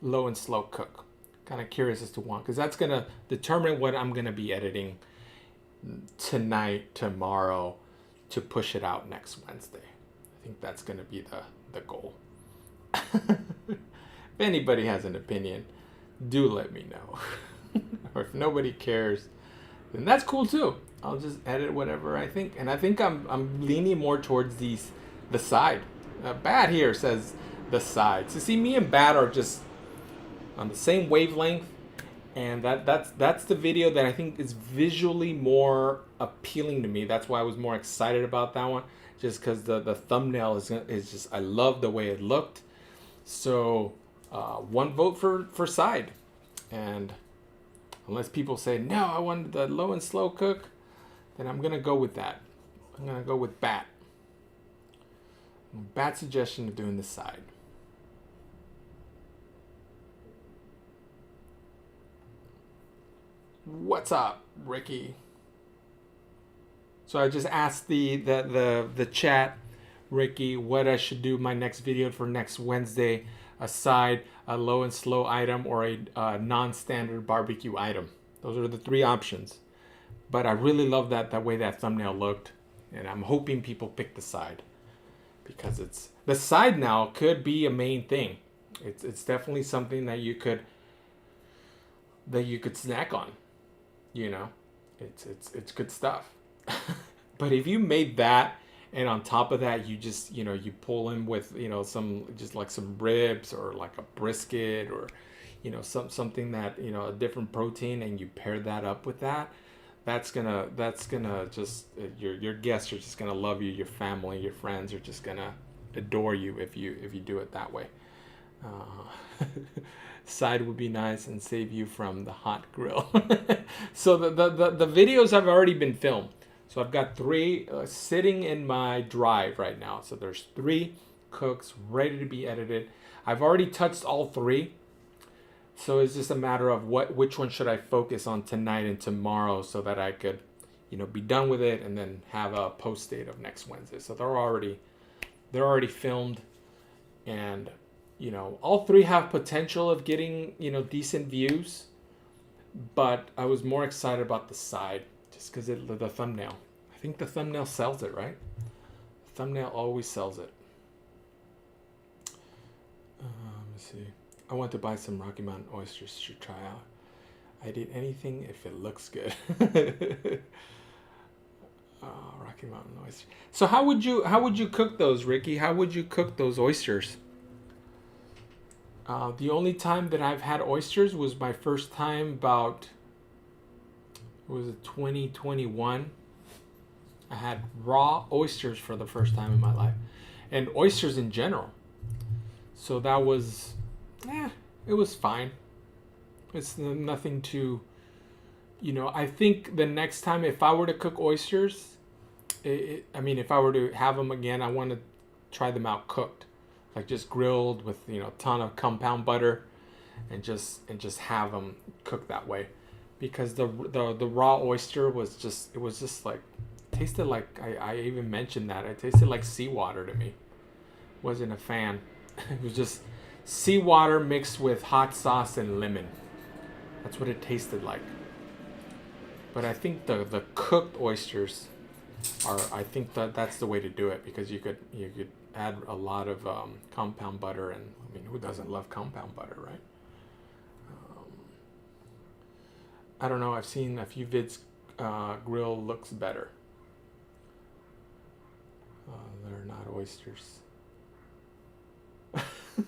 low and slow cook. Kind of curious as to one, because that's gonna determine what I'm gonna be editing tonight, tomorrow, to push it out next Wednesday. I think that's gonna be the goal. If anybody has an opinion, do let me know. Or if nobody cares, then that's cool too. I'll just edit whatever I think, and I think I'm leaning more towards the side. Bat here says the side. So see, me and Bat are just on the same wavelength, and that's the video that I think is visually more appealing to me. That's why I was more excited about that one, just because the thumbnail is just, I love the way it looked. So 1 vote for side, and unless people say no, I want the low and slow cook, then I'm gonna go with that. I'm gonna go with Bat. Bat suggestion of doing the side. What's up, Ricky? So I just asked the chat, Ricky, what I should do my next video for next Wednesday, a side, a low and slow item, or a non-standard barbecue item. Those are the 3 options. But I really love that way that thumbnail looked, and I'm hoping people pick the side, because it's the side now could be a main thing. It's definitely something that you could snack on. You know, it's good stuff. But if you made that, and on top of that you just, you pull in with, some, just like some ribs or like a brisket, or something that, a different protein, and you pair that up with that's gonna just, your guests are just gonna love you. Your family, your friends are just gonna adore you if you do it that way. Side would be nice and save you from the hot grill. So the videos have already been filmed. So I've got 3 sitting in my drive right now. So there's 3 cooks ready to be edited. I've already touched all 3. So it's just a matter of which one should I focus on tonight and tomorrow, so that I could, be done with it and then have a post date of next Wednesday. So they're already filmed, and all 3 have potential of getting, decent views, but I was more excited about the side, just because the thumbnail. I think the thumbnail sells it, right? The thumbnail always sells it. Let's see. I want to buy some Rocky Mountain oysters to try out. I'd eat anything if it looks good. Rocky Mountain oysters. So how would you cook those, Ricky? How would you cook those oysters? The only time that I've had oysters was my first time about, was it 2021? I had raw oysters for the first time in my life, and oysters in general. So that was, it was fine. It's nothing to, I think the next time if I were to cook oysters, if I were to have them again, I want to try them out cooked, like just grilled with a ton of compound butter, and just have them cooked that way, because the raw oyster was just like, tasted like, I even mentioned that it tasted like seawater to me. Wasn't a fan. It was just seawater mixed with hot sauce and lemon. That's what it tasted like. But I think the cooked oysters are, I think that's the way to do it, because you could add a lot of compound butter, and I mean, who doesn't love compound butter, right? I don't know. I've seen a few vids. Grill looks better. They're not oysters.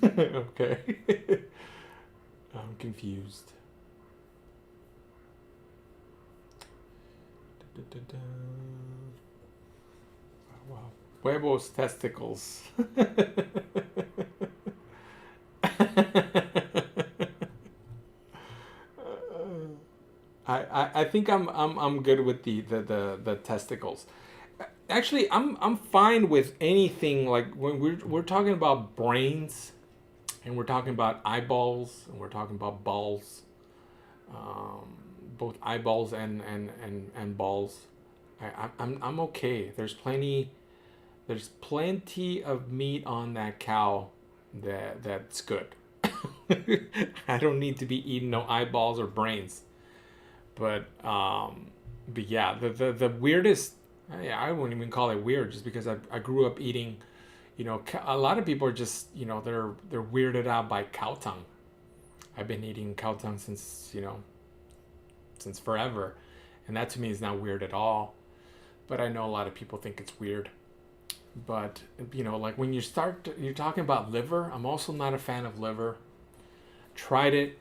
Okay. I'm confused. Wow. Huevos testicles. I think I'm good with the testicles. Actually, I'm fine with anything, like when we're talking about brains, and we're talking about eyeballs, and we're talking about balls, both eyeballs and balls. I'm okay. There's plenty of meat on that cow that's good. I don't need to be eating no eyeballs or brains. But yeah, the weirdest, I wouldn't even call it weird, just because I grew up eating, a lot of people are just, they're weirded out by cow tongue. I've been eating cow tongue since forever, and that to me is not weird at all. But I know a lot of people think it's weird. But like when you're talking about liver, I'm also not a fan of liver. Tried it,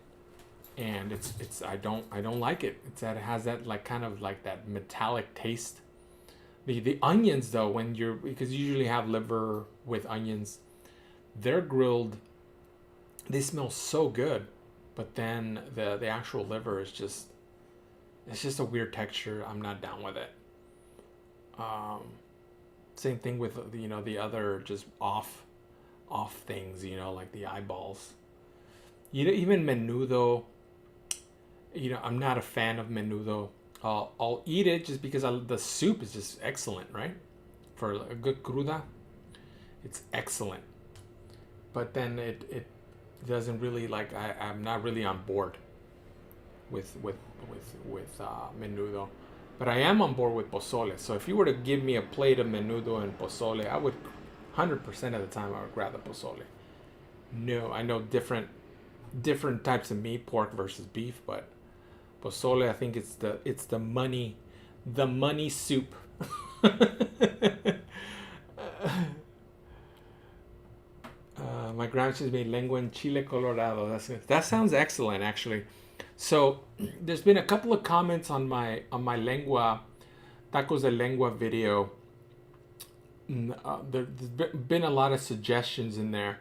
and I don't like it. It has that like kind of like that metallic taste. The onions though, because you usually have liver with onions, they're grilled, they smell so good, but then the actual liver is just, it's just a weird texture. I'm not down with it. Same thing with the other just off things, like the eyeballs. Even menudo. I'm not a fan of menudo. I'll eat it just because the soup is just excellent, right? For a good cruda, it's excellent. But then it doesn't really, like, I'm not really on board with menudo. But I am on board with pozole. So if you were to give me a plate of menudo and pozole, I would 100% of the time I would grab the pozole. No, I know different types of meat, pork versus beef, but pozole, I think it's the money soup. My grandma's made lengua en chile colorado. That sounds excellent, actually. So there's been a couple of comments on my lengua, tacos de lengua video. There's been a lot of suggestions in there,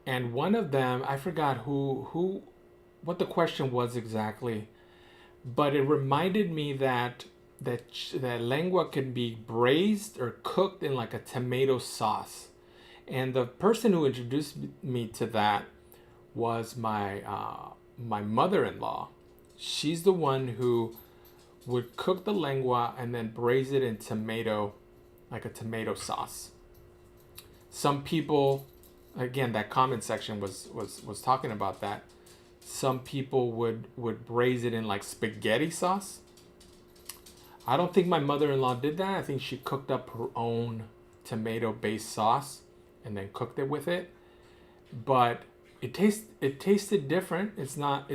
and one of them, I forgot what the question was exactly, but it reminded me that lengua can be braised or cooked in like a tomato sauce. And the person who introduced me to that was my mother-in-law. She's the one who would cook the lengua and then braise it in tomato, like a tomato sauce. Some people, again, that comment section was talking about that. Some people would braise it in like spaghetti sauce. I don't think my mother-in-law did that. I think she cooked up her own tomato-based sauce and then cooked it with it. But it tasted different. It's not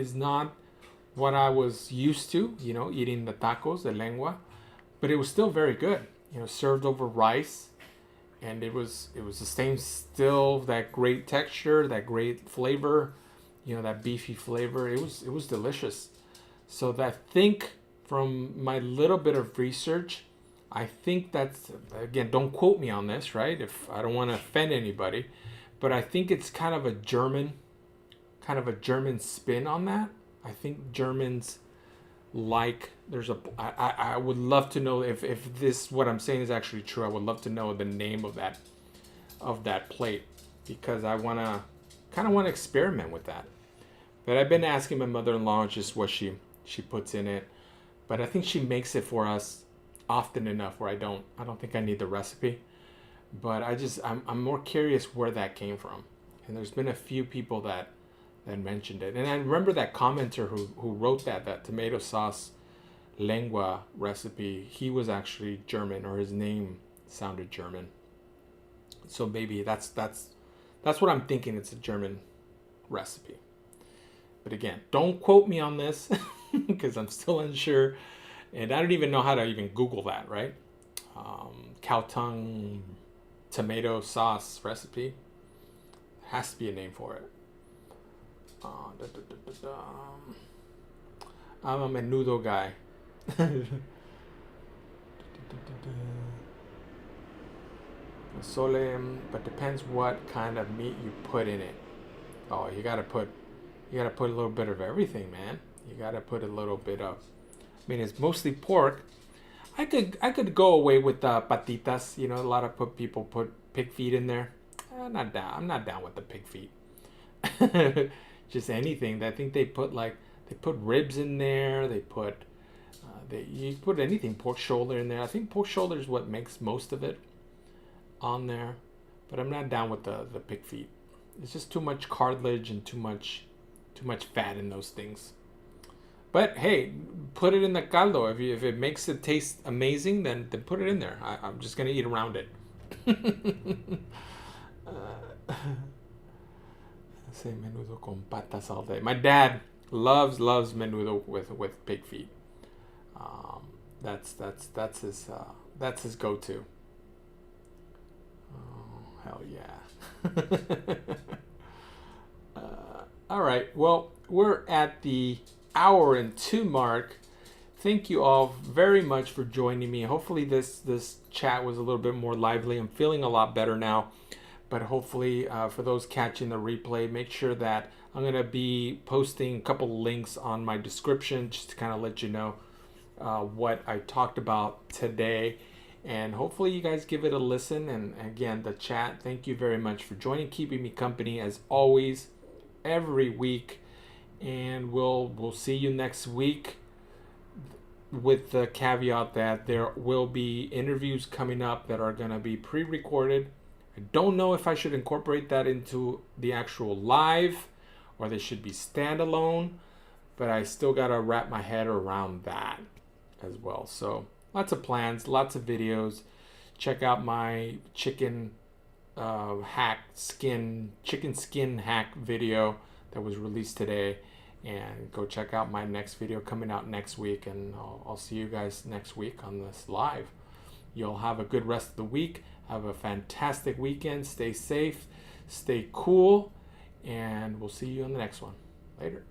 what I was used to, eating the tacos, the lengua, but it was still very good. Served over rice, and it was the same, still that great texture, that great flavor. you know, that beefy flavor. It was delicious. So that, think, from my little bit of research, I think that's, again, don't quote me on this, right? If I don't want to offend anybody, but I think it's kind of a German spin on that. I think Germans like, I would love to know if this, what I'm saying, is actually true. I would love to know the name of that plate, because I kind of want to experiment with that. But I've been asking my mother-in-law just what she puts in it, but I think she makes it for us often enough where I don't think I need the recipe. But I'm more curious where that came from. And there's been a few people that mentioned it. And I remember that commenter who wrote that tomato sauce lengua recipe, he was actually German, or his name sounded German. So maybe that's what I'm thinking. It's a German recipe. But again, don't quote me on this because I'm still unsure. And I don't even know how to even Google that, right? Cow tongue tomato sauce recipe. Has to be a name for it. I'm a menudo guy. Sole, but depends what kind of meat you put in it. Oh, you gotta put a little bit of everything, man. You gotta put a little bit of. I mean, it's mostly pork. I could go away with patitas. You know, a lot of people put pig feet in there. I'm not down. I'm not down with the pig feet. Just anything. I think they put ribs in there. They put you put anything, pork shoulder in there. I think pork shoulder is what makes most of it on there. But I'm not down with the pig feet. It's just too much cartilage and too much fat in those things. But hey, put it in the caldo. If it makes it taste amazing, then put it in there. I'm just gonna eat around it. Say menudo con patas all day. My dad loves menudo with pig feet. That's his go-to. Oh, hell yeah. All right. Well, we're at the hour and 2 mark. Thank you all very much for joining me. Hopefully this chat was a little bit more lively. I'm feeling a lot better now. But hopefully for those catching the replay, make sure that I'm going to be posting a couple links on my description just to kind of let you know what I talked about today. And hopefully you guys give it a listen. And again, the chat, thank you very much for joining, keeping me company as always every week. And we'll see you next week, with the caveat that there will be interviews coming up that are going to be pre-recorded. I don't know if I should incorporate that into the actual live or they should be standalone, but I still got to wrap my head around that as well. So lots of plans, lots of videos. Check out my chicken skin hack video that was released today, and go check out my next video coming out next week, and I'll see you guys next week on this live. You'll have a good rest of the week. Have a fantastic weekend. Stay safe, stay cool, and we'll see you on the next one. Later.